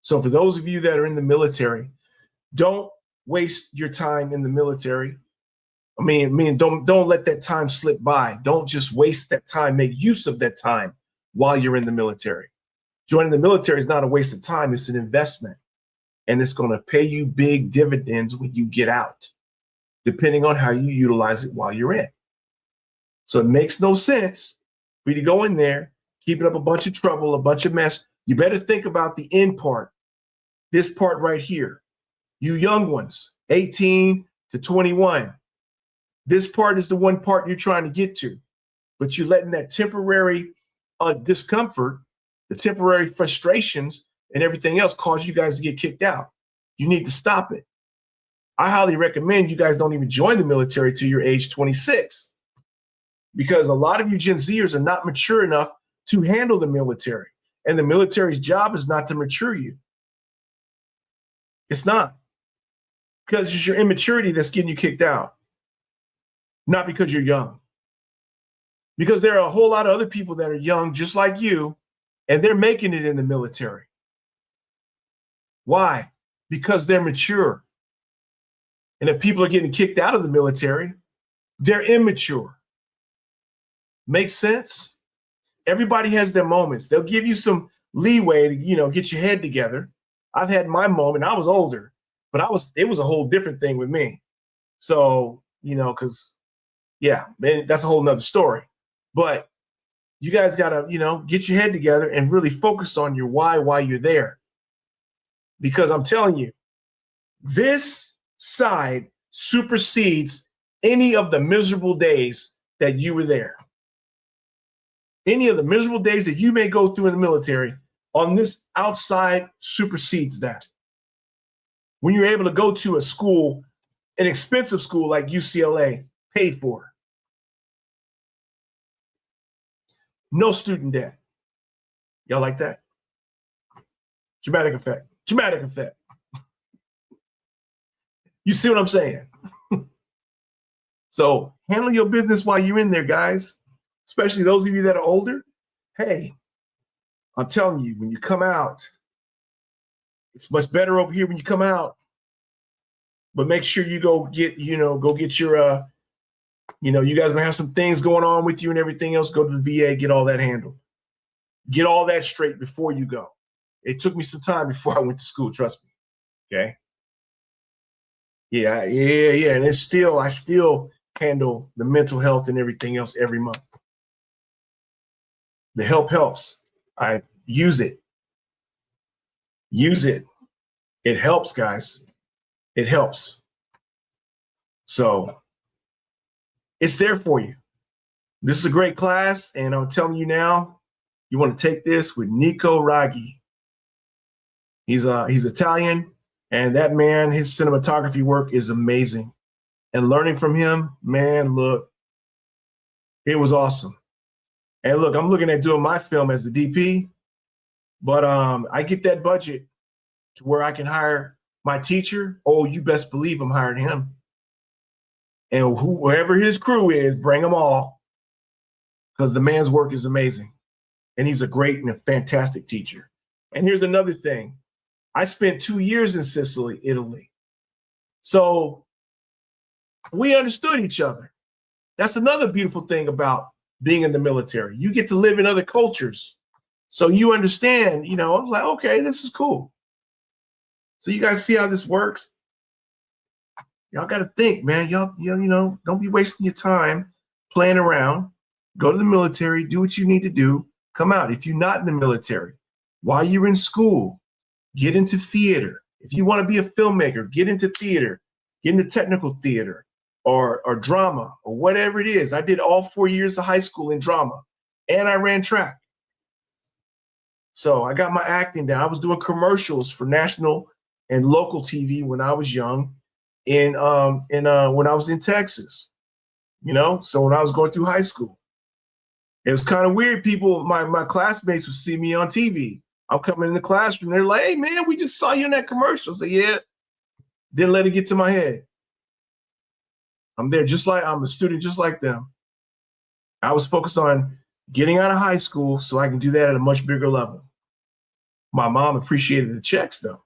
So for those of you that are in the military, don't waste your time in the military. I mean, don't let that time slip by. Don't just waste that time. Make use of that time while you're in the military. Joining the military is not a waste of time. It's an investment, and it's going to pay you big dividends when you get out, depending on how you utilize it while you're in. So it makes no sense for you to go in there, keeping up a bunch of trouble, a bunch of mess. You better think about the end part, this part right here. You young ones, 18 to 21. This part is the one part you're trying to get to, but you're letting that temporary discomfort, the temporary frustrations, and everything else cause you guys to get kicked out. You need to stop it. I highly recommend you guys don't even join the military till you're age 26, because a lot of you Gen Zers are not mature enough to handle the military, and the military's job is not to mature you. It's not, because it's your immaturity that's getting you kicked out, not because you're young. Because there are a whole lot of other people that are young just like you, and they're making it in the military. Why? Because they're mature. And if people are getting kicked out of the military, they're immature. Makes sense? Everybody has their moments. They'll give you some leeway to, get your head together. I've had my moment. I was older, but it was a whole different thing with me. So, because man, that's a whole nother story. But you guys gotta, get your head together and really focus on your why you're there. Because I'm telling you, this side supersedes any of the miserable days that you were there. Any of the miserable days that you may go through in the military, on this outside supersedes that. When you're able to go to a school, an expensive school like UCLA, paid for. No student debt. Y'all like that? Dramatic effect. Dramatic effect. You see what I'm saying? So handle your business while you're in there, guys. Especially those of you that are older. Hey, I'm telling you, when you come out, it's much better over here when you come out. But make sure you go get your, you guys gonna have some things going on with you and everything else. Go to the VA, get all that handled. Get all that straight before you go. It took me some time before I went to school, trust me. Okay. Yeah. And I still handle the mental health and everything else every month. The help helps. I use it. Use it. It helps, guys. It helps. So it's there for you. This is a great class, and I'm telling you now, you want to take this with Nico Raggi. He's Italian, and that man, his cinematography work is amazing. And learning from him, man, look, it was awesome. And look, I'm looking at doing my film as the DP, but I get that budget to where I can hire my teacher. Oh, you best believe I'm hiring him. And whoever his crew is, bring them all, because the man's work is amazing. And he's a great and a fantastic teacher. And here's another thing. I spent 2 years in Sicily, Italy. So we understood each other. That's another beautiful thing about being in the military. You get to live in other cultures. So you understand, I'm like, okay, this is cool. So you guys see how this works? Y'all got to think, man. Y'all, don't be wasting your time playing around. Go to the military, do what you need to do, come out. If you're not in the military, while you're in school, get into theater. If you want to be a filmmaker, get into theater, get into technical theater or drama or whatever it is. I did all 4 years of high school in drama, and I ran track. So I got my acting down. I was doing commercials for national and local TV when I was young, when I was in Texas, so when I was going through high school. It was kind of weird. People, my classmates would see me on TV. I'm coming in the classroom. They're like, hey, man, we just saw you in that commercial. I say, yeah. Didn't let it get to my head. I'm a student just like them. I was focused on getting out of high school so I can do that at a much bigger level. My mom appreciated the checks, though.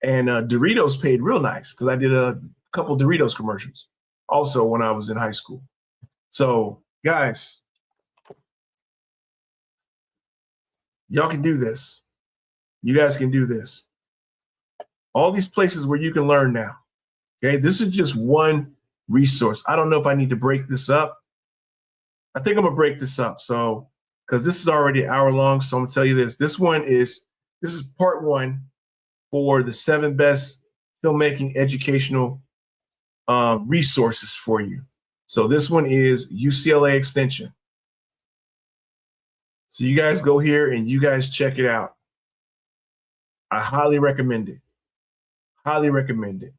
And Doritos paid real nice because I did a couple Doritos commercials also when I was in high school. So, guys, y'all can do this. You guys can do this. All these places where you can learn now. Okay, this is just one resource. I don't know if I need to break this up. I think I'm gonna break this up. So, because this is already an hour long, so I'm gonna tell you this. This is part one for the 7 best filmmaking educational resources for you. So this one is UCLA Extension. So you guys go here and you guys check it out. I highly recommend it. Highly recommend it.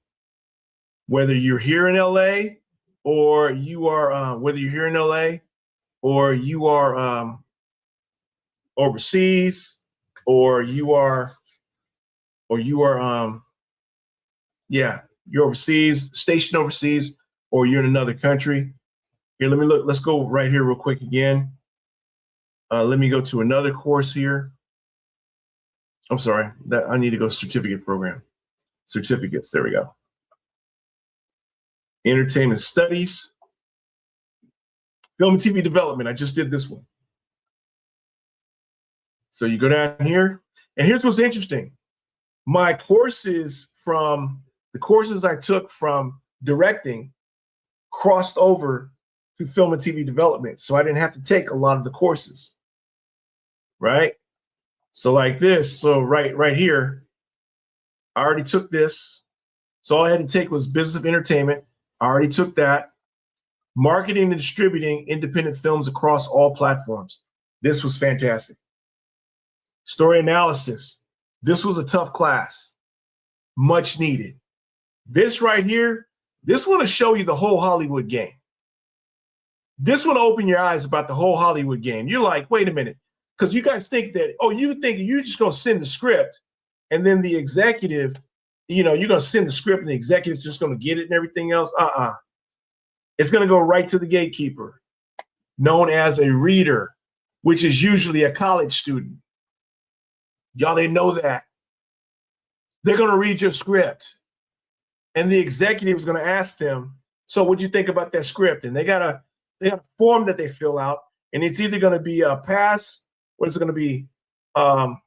Whether you're here in LA or you are, overseas, or you're overseas, stationed overseas, or you're in another country. Here, let me look. Let's go right here real quick again. Let me go to another course here. I'm sorry, that I need to go certificate program. Certificates, there we go. Entertainment studies. Film and TV development. I just did this one. So you go down here, and here's what's interesting. My courses the courses I took from directing crossed over to film and TV development. So I didn't have to take a lot of the courses, right? So like this, so right here, I already took this. So all I had to take was business of entertainment. I already took that. Marketing and distributing independent films across all platforms. This was fantastic. Story analysis. This was a tough class. Much needed. This right here, this one will show you the whole Hollywood game. This one will open your eyes about the whole Hollywood game. You're like, wait a minute. Because you guys think that, you think you're just going to send the script and then the executive, you're going to send the script and the executive's just going to get it and everything else. It's going to go right to the gatekeeper, known as a reader, which is usually a college student. Y'all, they know that. They're going to read your script. And the executive is going to ask them, so what'd you think about that script? And they got a form that they fill out. And it's either going to be a pass, or it's going to be, how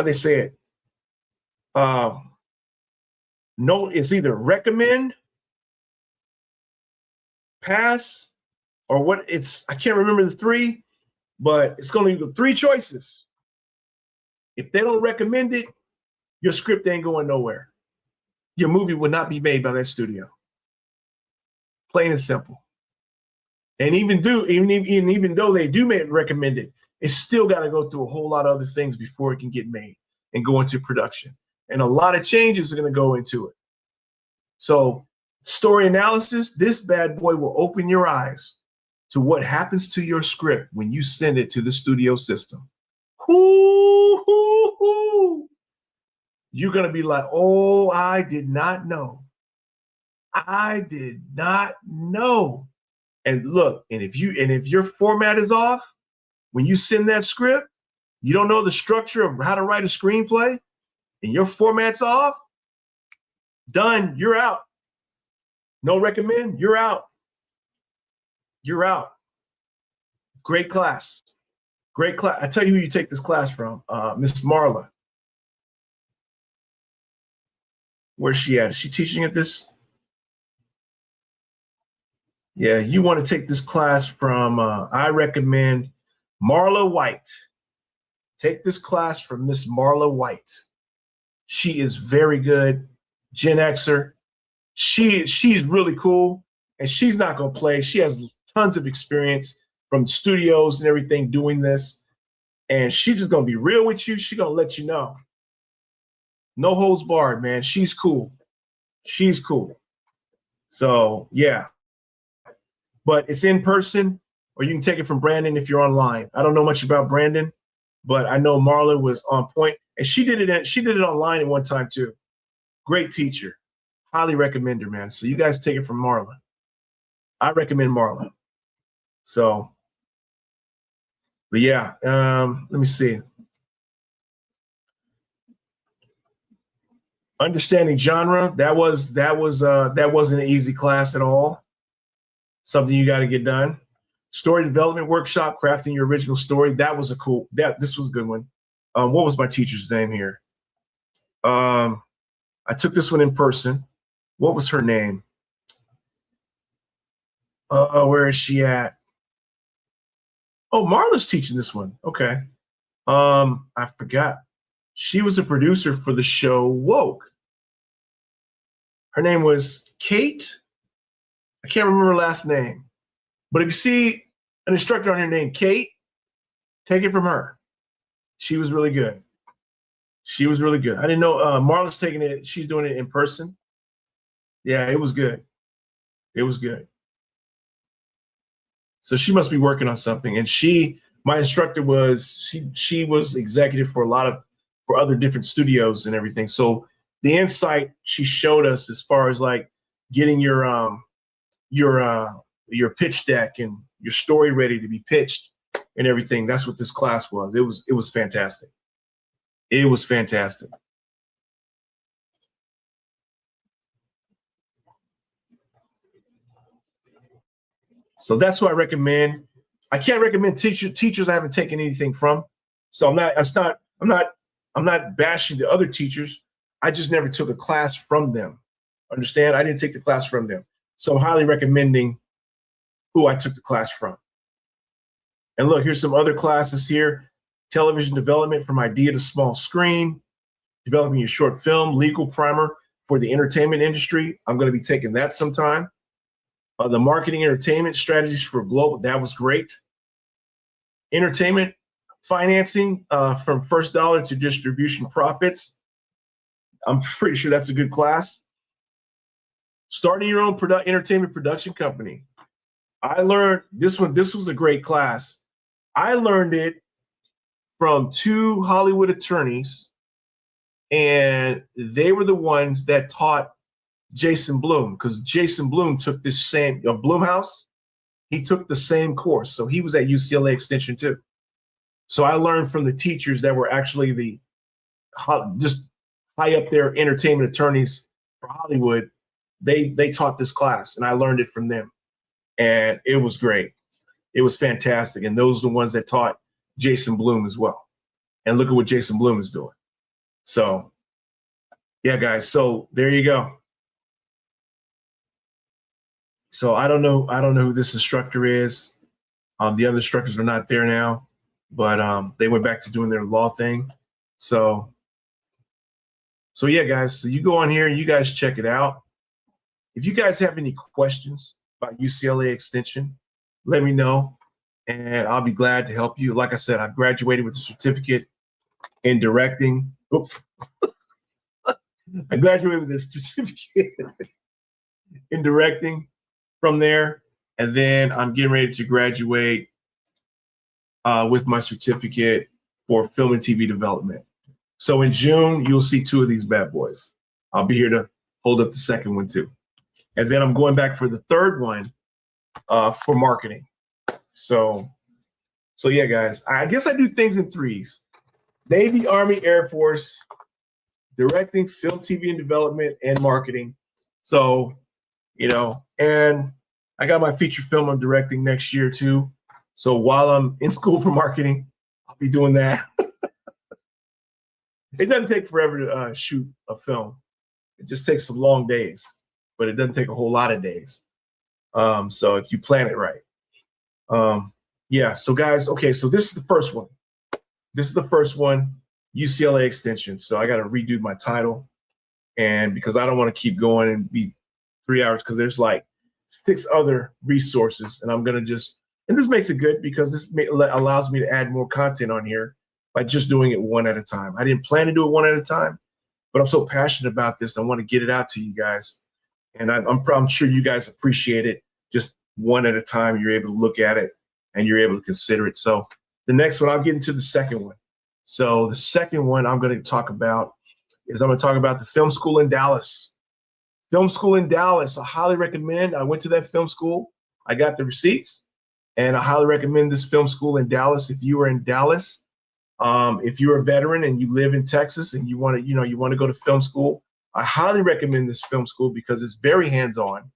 they say it? No, it's either recommend, pass, or what I can't remember the three, but it's going to be 3 choices. If they don't recommend it, your script ain't going nowhere. Your movie will not be made by that studio. Plain and simple. And even though they do recommend it, it's still got to go through a whole lot of other things before it can get made and go into production. And a lot of changes are going to go into it. So story analysis, this bad boy will open your eyes to what happens to your script when you send it to the studio system. You're going to be like, oh, I did not know. I did not know. And look, and if your format is off, when you send that script, you don't know the structure of how to write a screenplay, and your format's off, done, you're out. No recommend, you're out. You're out. Great class. Great class. I tell you who you take this class from, Miss Marla. Where's she at? Is she teaching at this? Yeah, you want to take this class from, I recommend Marla White. Take this class from Miss Marla White. She is very good, Gen Xer. She's really cool, and she's not going to play. She has tons of experience from studios and everything doing this, and she's just going to be real with you. She's going to let you know. No holds barred, man. She's cool. She's cool. So, yeah. But it's in person, or you can take it from Brandon if you're online. I don't know much about Brandon, but I know Marla was on point, and she did it online at one time too. Great teacher. Highly recommend her, man. So you guys take it from Marla. I recommend Marla. So, but yeah, let me see. Understanding genre, that wasn't an easy class at all. Something you got to get done. Story development workshop, crafting your original story. This was a good one. What was my teacher's name here? I took this one in person. What was her name? Where is she at? Oh, Marla's teaching this one. Okay. I forgot. She was a producer for the show Woke. Her name was Kate. I can't remember her last name. But if you see an instructor on her named Kate, take it from her. She was really good. She was really good. I didn't know Marla's taking it. She's doing it in person. Yeah, it was good. It was good. So she must be working on something. And my instructor she was executive for for other different studios and everything. So the insight she showed us as far as like getting your pitch deck and your story ready to be pitched and everything. That's what this class was. It was fantastic. It was fantastic. So that's what I recommend. I can't recommend teachers I haven't taken anything from. So I'm not bashing the other teachers. I just never took a class from them. Understand? I didn't take the class from them. So I'm highly recommending who I took the class from. And look, here's some other classes here. Television development from idea to small screen, developing your short film, legal primer for the entertainment industry. I'm going to be taking that sometime. The marketing entertainment strategies for global, that was great. Entertainment financing from first dollar to distribution profits. I'm pretty sure that's a good class. Starting your own entertainment production company. I learned this one. This was a great class. I learned it from 2 Hollywood attorneys, and they were the ones that taught Jason Blum, because Jason Blum took this same Blumhouse. He took the same course, so he was at UCLA Extension too. So I learned from the teachers that were actually the just high up there entertainment attorneys for Hollywood. They taught this class, and I learned it from them, and it was great. It was fantastic, and those are the ones that taught Jason Blum as well. And look at what Jason Blum is doing. So, yeah, guys. So there you go. So I don't know who this instructor is. The other instructors are not there now, but they went back to doing their law thing. So yeah, guys. So you go on here and you guys check it out. If you guys have any questions about UCLA Extension, let me know, and I'll be glad to help you. Like I said, I've graduated with a certificate in directing. Oops. I graduated with a certificate in directing from there, and then I'm getting ready to graduate with my certificate for film and TV development. So in June, you'll see 2 of these bad boys. I'll be here to hold up the second one too. And then I'm going back for the third one for marketing. So yeah, guys, I guess I do things in 3s. Navy, Army, Air Force, directing, film, TV, and development, and marketing. So, and I got my feature film I'm directing next year too. So while I'm in school for marketing, I'll be doing that. It doesn't take forever to shoot a film. It just takes some long days, but it doesn't take a whole lot of days. So if you plan it right. Yeah, so guys, okay, so this is the first one. This is the first one, UCLA Extension. So I got to redo my title, and because I don't want to keep going and be 3 hours, because there's like 6 other resources, and I'm going to just, and this makes it good because this allows me to add more content on here by just doing it one at a time. I didn't plan to do it one at a time, but I'm so passionate about this. I want to get it out to you guys, and I'm sure you guys appreciate it. Just one at a time, you're able to look at it and you're able to consider it. So the next one, I'll get into the second one. So the second one I'm going to talk about is the film school in Dallas. Film school in Dallas, I highly recommend. I went to that film school. I got the receipts, and I highly recommend this film school in Dallas. If you are in Dallas, if you're a veteran and you live in Texas and you want to go to film school, I highly recommend this film school because it's very hands-on.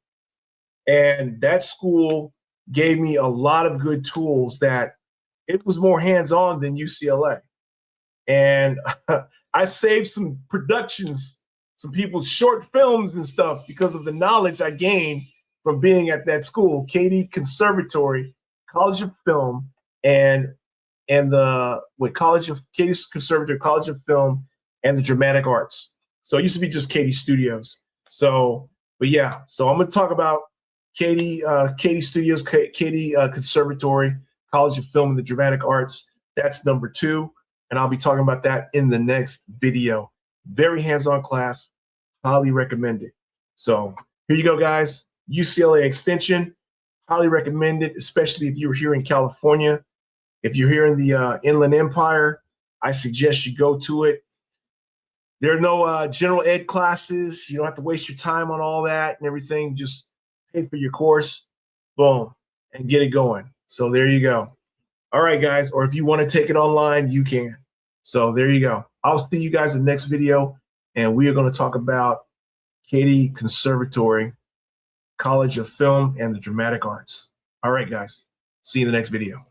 And that school gave me a lot of good tools that it was more hands-on than UCLA. And I saved some productions, some people's short films and stuff because of the knowledge I gained from being at that school, Katie Conservatory, College of Film, and the Katie's Conservatory, College of Film, and the Dramatic Arts. So it used to be just Katie Studios. So, but yeah, so I'm going to talk about Katie Studios, Katie Conservatory, College of Film, and the Dramatic Arts. That's number 2. And I'll be talking about that in the next video. Very hands-on class. Highly recommend it. So here you go, guys. UCLA Extension. Highly recommend it, especially if you're here in California. If you're here in the Inland Empire, I suggest you go to it. There are no general ed classes. You don't have to waste your time on all that and everything. Just pay for your course, boom, and get it going. So there you go. All right, guys, or if you want to take it online, you can. So there you go. I'll see you guys in the next video, and we are going to talk about Katie Conservatory, College of Film, and the Dramatic Arts. All right, guys. See you in the next video.